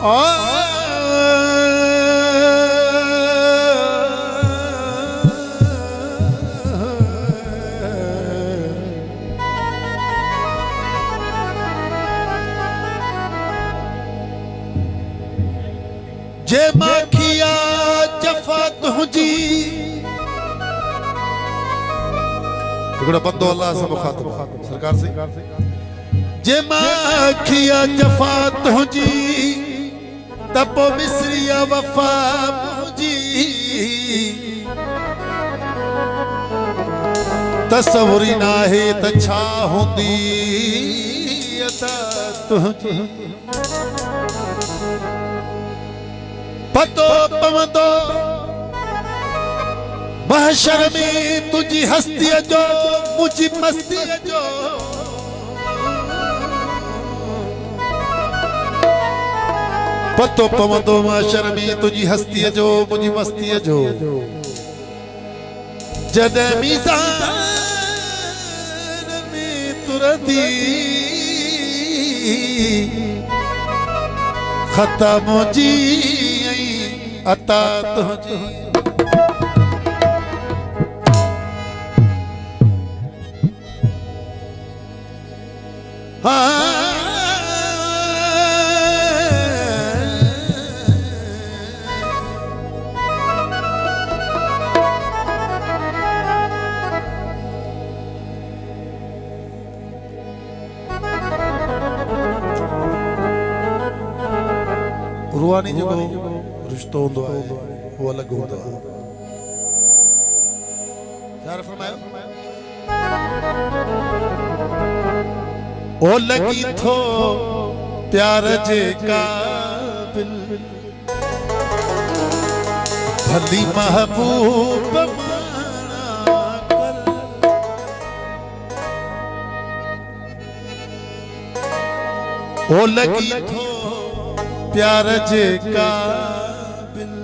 जे माखिया जफा तुझी बंदो अल्लाह से मुखातब सरकार से जे माखिया जफा तुझी तपो मिसरिया वफा मुझी तस्वुरी ना है तछा होंदी अता तुझी पतो पवंदो महशर में तुझी हस्ती जो मुझी मस्ती जो पतो पवंदो महशर में तुझी हस्ती जो मुझी मस्ती जो जदे मीज़ान में तुरदी खता मुझी अता तुझी रूहानी जो रिश्तो होंदो है वो अलग होंदो है यार फरमायो ओ लगी थो प्यार जे काबिल भली महबूब माना कर ओ लगी थो प्यार जे काबिल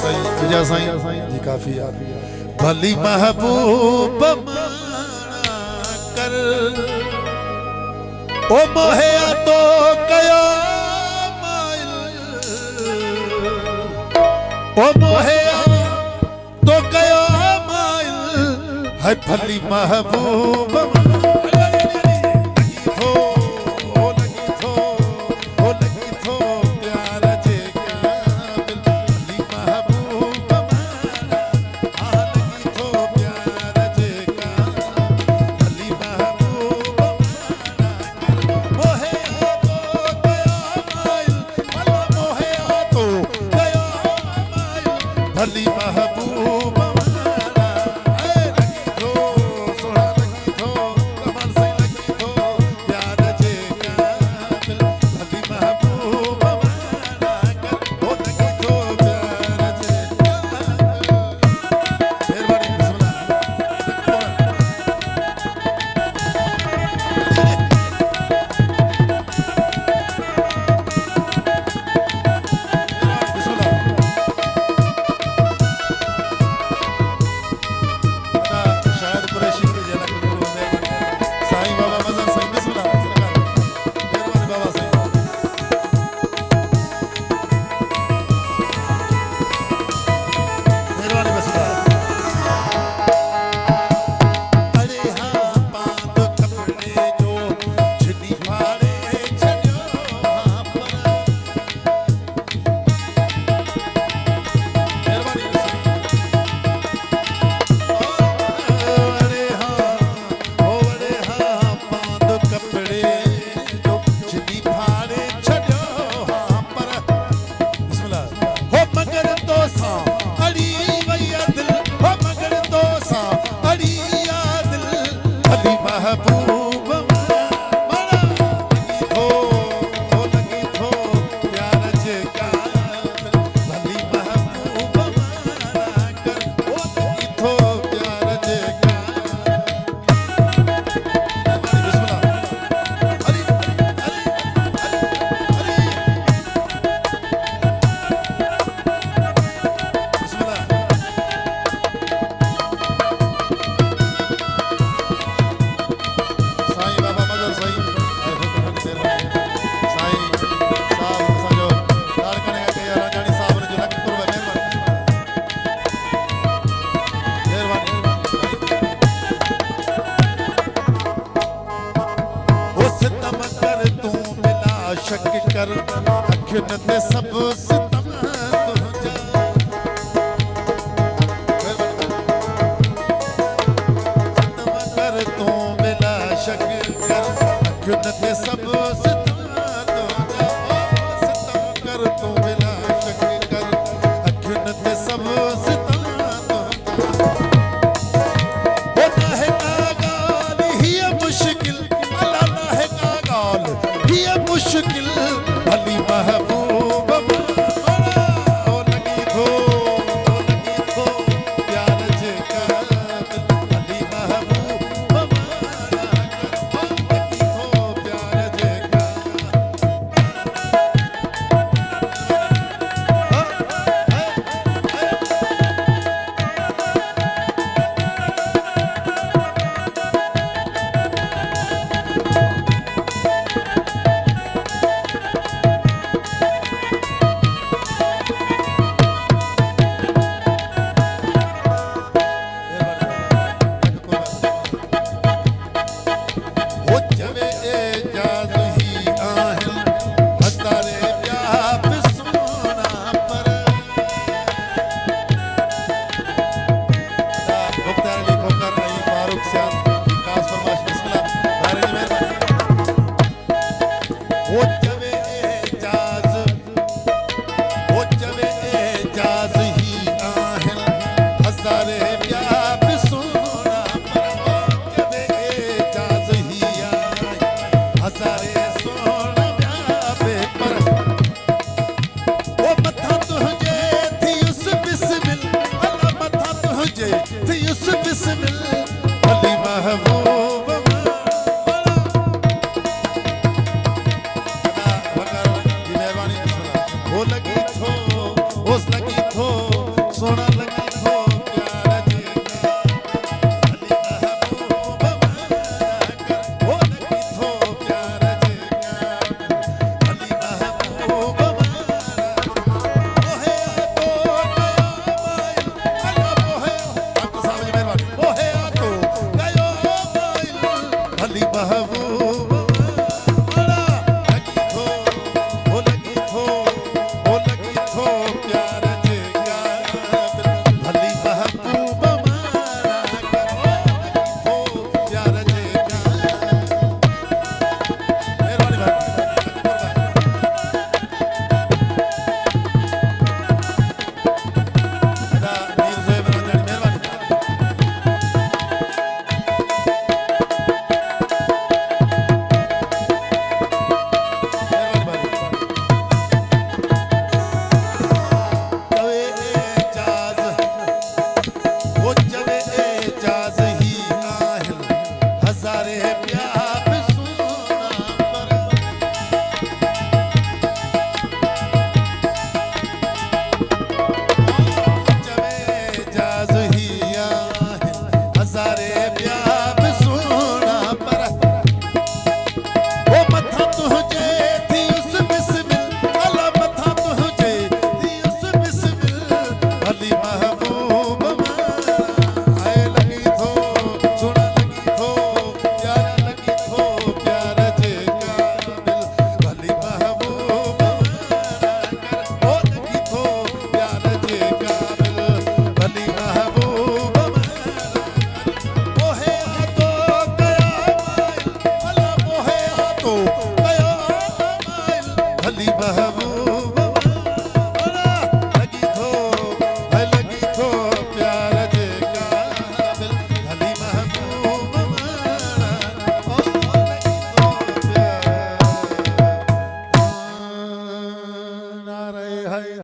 सही तुझा साईं जी काफी यार भली महबूब माना कर ओ मोहे तो कया माइल ओ मोहे तो कया माइल है भली महबूब भली महबूब लगी थो सोना लगी थो शक कर अखियुनि ते सभु सितम तुंहिंजा सितम कर तूं बिला शक कर अखियुनि ते सभु सितम तुंहिंजा सितम कर तूं बिला शक कर अखियुनि ते सभु सितम तुंहिंजा नाहे का ॻाल्हि हीअ मुश्किल अला नाहे का ॻाल्हि हीअ मुश्किल भली महबूब ओ लॻी थो प्यार जे क़ाबिल भली महबूब लॻी थो प्यार जे हो जवे एजाज़ ही आहिनि हज़ारे ॿिया बि सुहिणा पर मुख़्तार अली खोकर ऐं फारूक सियाद ख़ासि फरमाइश बिस्मिल्लाह ॿाहिरि जी महिरबानी हो जवे एजाज़ ही आहिनि हज़ारे ॿिया बि सुहिणा पर जवे एजाज़ ही आहिनि हज़ारे सुहिणा ॿिया बि पर ओ मथां तुंहिंजे थियुसि बिस्मिल अला मथां तुंहिंजे थियुसि बिस्मिल भली महबूब हो लॻी थो ओस लॻी थो सोना लॻी थो प्यार जे भली महबूब हो लॻी थो प्यार जे भली महबूब ओहे तो अला ओहे आपको साहब जी महिरबानी ओहे तो गयो भली महबूब